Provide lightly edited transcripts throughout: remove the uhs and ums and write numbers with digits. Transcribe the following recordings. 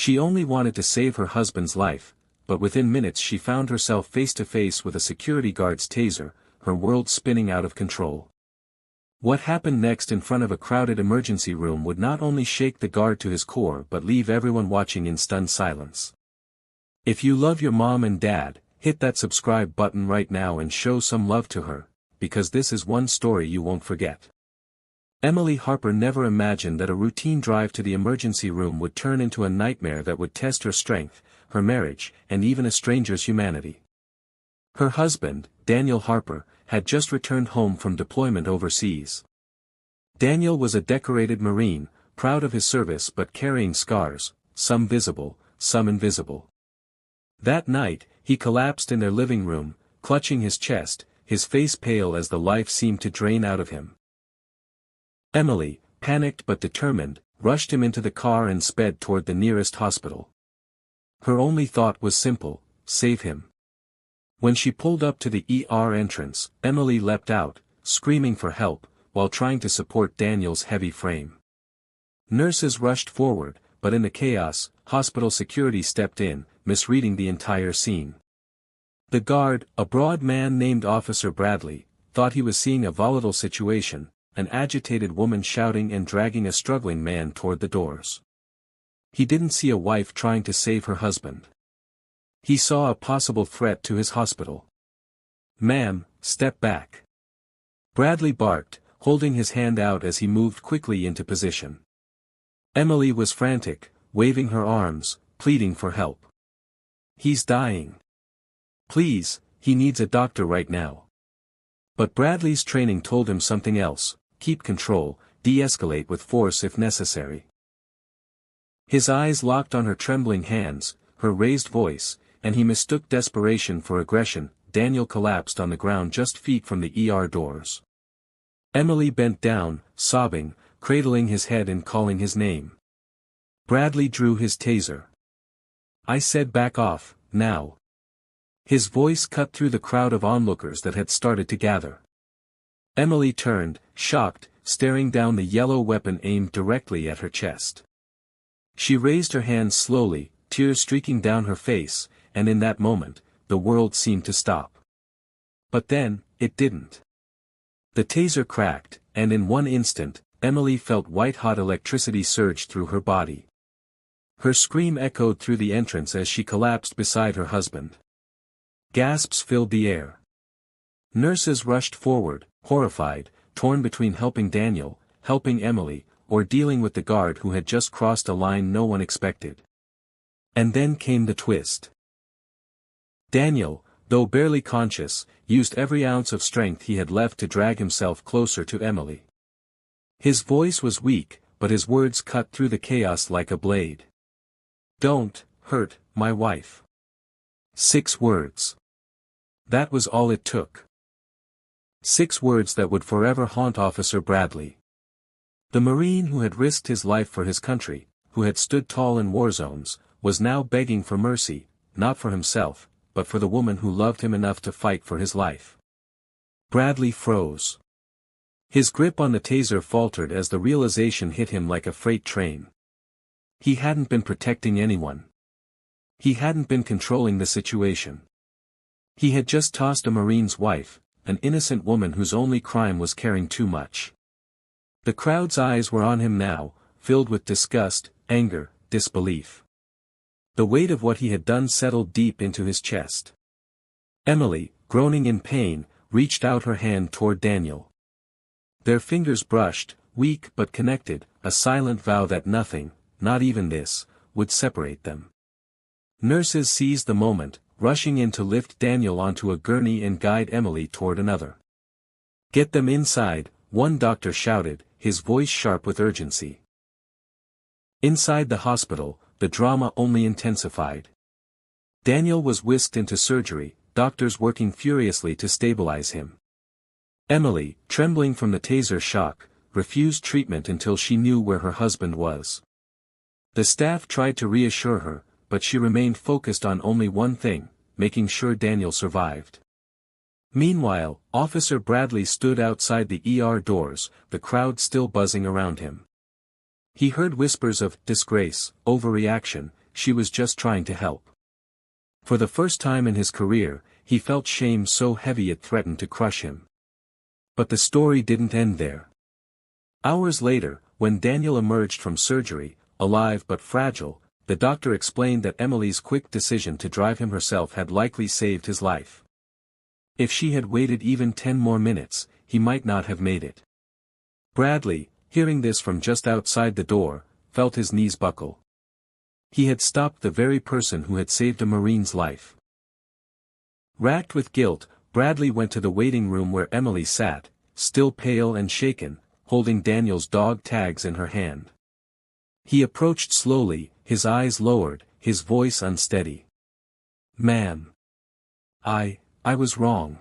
She only wanted to save her husband's life, but within minutes she found herself face to face with a security guard's taser, her world spinning out of control. What happened next in front of a crowded emergency room would not only shake the guard to his core but leave everyone watching in stunned silence. If you love your mom and dad, hit that subscribe button right now and show some love to her, because this is one story you won't forget. Emily Harper never imagined that a routine drive to the emergency room would turn into a nightmare that would test her strength, her marriage, and even a stranger's humanity. Her husband, Daniel Harper, had just returned home from deployment overseas. Daniel was a decorated Marine, proud of his service but carrying scars, some visible, some invisible. That night, he collapsed in their living room, clutching his chest, his face pale as the life seemed to drain out of him. Emily, panicked but determined, rushed him into the car and sped toward the nearest hospital. Her only thought was simple: save him. When she pulled up to the ER entrance, Emily leapt out, screaming for help, while trying to support Daniel's heavy frame. Nurses rushed forward, but in the chaos, hospital security stepped in, misreading the entire scene. The guard, a broad man named Officer Bradley, thought he was seeing a volatile situation, an agitated woman shouting and dragging a struggling man toward the doors. He didn't see a wife trying to save her husband. He saw a possible threat to his hospital. "Ma'am, step back." Bradley barked, holding his hand out as he moved quickly into position. Emily was frantic, waving her arms, pleading for help. "He's dying. Please, he needs a doctor right now." But Bradley's training told him something else: keep control, de-escalate with force if necessary. His eyes locked on her trembling hands, her raised voice, and he mistook desperation for aggression. Daniel collapsed on the ground just feet from the ER doors. Emily bent down, sobbing, cradling his head and calling his name. Bradley drew his taser. "I said back off, now." His voice cut through the crowd of onlookers that had started to gather. Emily turned, shocked, staring down the yellow weapon aimed directly at her chest. She raised her hands slowly, tears streaking down her face, and in that moment, the world seemed to stop. But then, it didn't. The taser cracked, and in one instant, Emily felt white-hot electricity surge through her body. Her scream echoed through the entrance as she collapsed beside her husband. Gasps filled the air. Nurses rushed forward, horrified, torn between helping Daniel, helping Emily, or dealing with the guard who had just crossed a line no one expected. And then came the twist. Daniel, though barely conscious, used every ounce of strength he had left to drag himself closer to Emily. His voice was weak, but his words cut through the chaos like a blade. "Don't hurt my wife." 6 words. That was all it took. 6 words that would forever haunt Officer Bradley. The Marine who had risked his life for his country, who had stood tall in war zones, was now begging for mercy, not for himself, but for the woman who loved him enough to fight for his life. Bradley froze. His grip on the taser faltered as the realization hit him like a freight train. He hadn't been protecting anyone. He hadn't been controlling the situation. He had just tossed a Marine's wife, an innocent woman whose only crime was caring too much. The crowd's eyes were on him now, filled with disgust, anger, disbelief. The weight of what he had done settled deep into his chest. Emily, groaning in pain, reached out her hand toward Daniel. Their fingers brushed, weak but connected, a silent vow that nothing, not even this, would separate them. Nurses seized the moment, rushing in to lift Daniel onto a gurney and guide Emily toward another. "Get them inside," one doctor shouted, his voice sharp with urgency. Inside the hospital, the drama only intensified. Daniel was whisked into surgery, doctors working furiously to stabilize him. Emily, trembling from the taser shock, refused treatment until she knew where her husband was. The staff tried to reassure her, but she remained focused on only one thing: making sure Daniel survived. Meanwhile, Officer Bradley stood outside the ER doors, the crowd still buzzing around him. He heard whispers of disgrace, overreaction, she was just trying to help. For the first time in his career, he felt shame so heavy it threatened to crush him. But the story didn't end there. Hours later, when Daniel emerged from surgery, alive but fragile, the doctor explained that Emily's quick decision to drive him herself had likely saved his life. If she had waited even 10 more minutes, he might not have made it. Bradley, hearing this from just outside the door, felt his knees buckle. He had stopped the very person who had saved a Marine's life. Racked with guilt, Bradley went to the waiting room where Emily sat, still pale and shaken, holding Daniel's dog tags in her hand. He approached slowly, his eyes lowered, his voice unsteady. "Ma'am. I was wrong.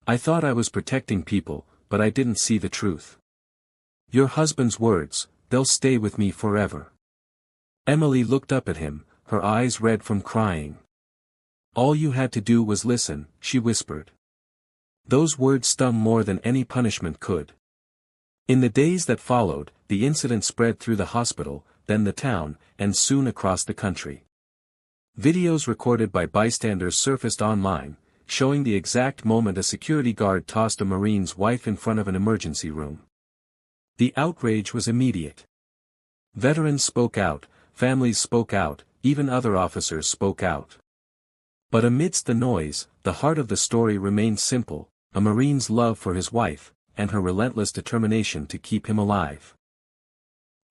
I thought I was protecting people, but I didn't see the truth. Your husband's words, they'll stay with me forever." Emily looked up at him, her eyes red from crying. "All you had to do was listen," she whispered. Those words stung more than any punishment could. In the days that followed, the incident spread through the hospital, then the town, and soon across the country. Videos recorded by bystanders surfaced online, showing the exact moment a security guard tossed a Marine's wife in front of an emergency room. The outrage was immediate. Veterans spoke out, families spoke out, even other officers spoke out. But amidst the noise, the heart of the story remained simple: a Marine's love for his wife, and her relentless determination to keep him alive.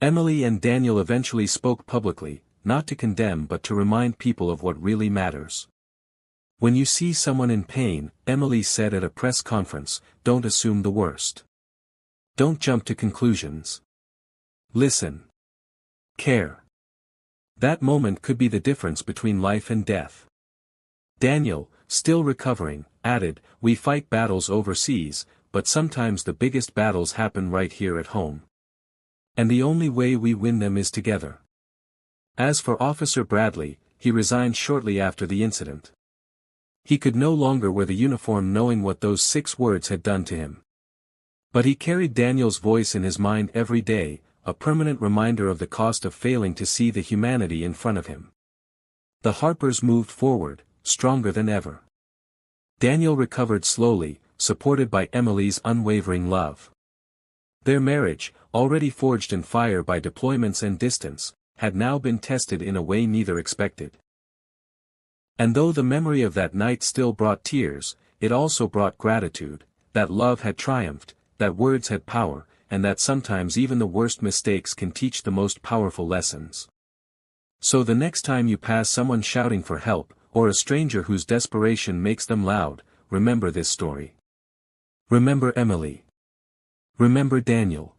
Emily and Daniel eventually spoke publicly, not to condemn but to remind people of what really matters. "When you see someone in pain," Emily said at a press conference, "don't assume the worst. Don't jump to conclusions. Listen. Care. That moment could be the difference between life and death." Daniel, still recovering, added, "We fight battles overseas, but sometimes the biggest battles happen right here at home. And the only way we win them is together." As for Officer Bradley, he resigned shortly after the incident. He could no longer wear the uniform knowing what those 6 words had done to him. But he carried Daniel's voice in his mind every day, a permanent reminder of the cost of failing to see the humanity in front of him. The Harpers moved forward, stronger than ever. Daniel recovered slowly, supported by Emily's unwavering love. Their marriage, already forged in fire by deployments and distance, had now been tested in a way neither expected. And though the memory of that night still brought tears, it also brought gratitude, that love had triumphed, that words had power, and that sometimes even the worst mistakes can teach the most powerful lessons. So the next time you pass someone shouting for help, or a stranger whose desperation makes them loud, remember this story. Remember Emily. Remember Daniel.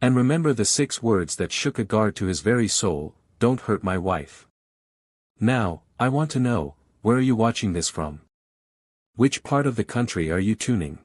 And remember the 6 words that shook a guard to his very soul: "Don't hurt my wife." Now, I want to know, where are you watching this from? Which part of the country are you tuning?